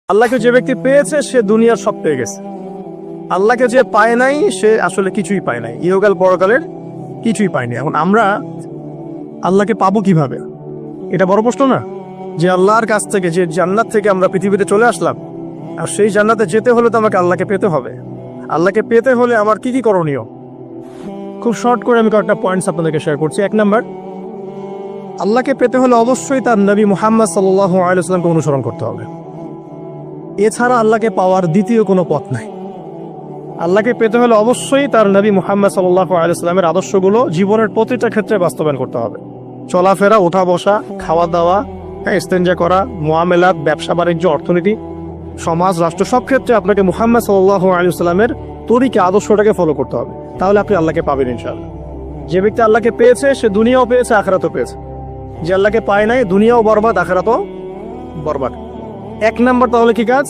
আল্লাহকে যে ব্যক্তি পেয়েছে সে দুনিয়ার সব পেয়ে গেছে। আল্লাহকে যে পায় নাই সে আসলে কিছুই পায় নাই, ইহকাল পরকালের কিছুই পায়নি। এখন আমরা আল্লাহকে পাবো কিভাবে, এটা বড় প্রশ্ন না? যে আল্লাহর কাছ থেকে, যে জান্নাত থেকে আমরা পৃথিবীতে চলে আসলাম, আর সেই জান্নাতে যেতে হলে তো আমাকে আল্লাহকে পেতে হবে। আল্লাহকে পেতে হলে আমার কি কি করণীয়, খুব শর্ট করে আমি কয়েকটা পয়েন্টস আপনাদেরকে শেয়ার করছি। 1 নাম্বার, আল্লাহকে পেতে হলে অবশ্যই তার নবী মুহাম্মদ সাল্লাল্লাহু আলাইহি ওয়াসাল্লামকে অনুসরণ করতে হবে। এছাড়া আল্লাহকে পাওয়ার দ্বিতীয় কোনো পথ নাই। আল্লাহকে পেতে হলে অবশ্যই তার নবী মুহাম্মদ সাল্লাল্লাহু আলাইহি ওয়াসাল্লামের আদর্শগুলো জীবনের প্রতিটা ক্ষেত্রে বাস্তবায়ন করতে হবে। চলাফেরা, ওঠা বসা, খাওয়া দাওয়া, ইস্তেঞ্জা করা, মুআমেলাত, ব্যবসা বাণিজ্য, অর্থনীতি, সমাজ, রাষ্ট্র, সব ক্ষেত্রে আপনাকে মুহাম্মদ সাল্লাল্লাহু আলাইহি ওয়াসাল্লামের তরিকা, আদর্শটাকে ফলো করতে হবে। তাহলে আপনি আল্লাহকে পাবেন ইনশাআল্লাহ। যে ব্যক্তি আল্লাহকে পেয়েছে সে দুনিয়াও পেয়েছে, আখিরাতও পেয়েছে। যে আল্লাহকে পায় নাই, দুনিয়াও বরবাদ, আখিরাতও বরবাদ। 1 নাম্বার তাহলে কি কাজ?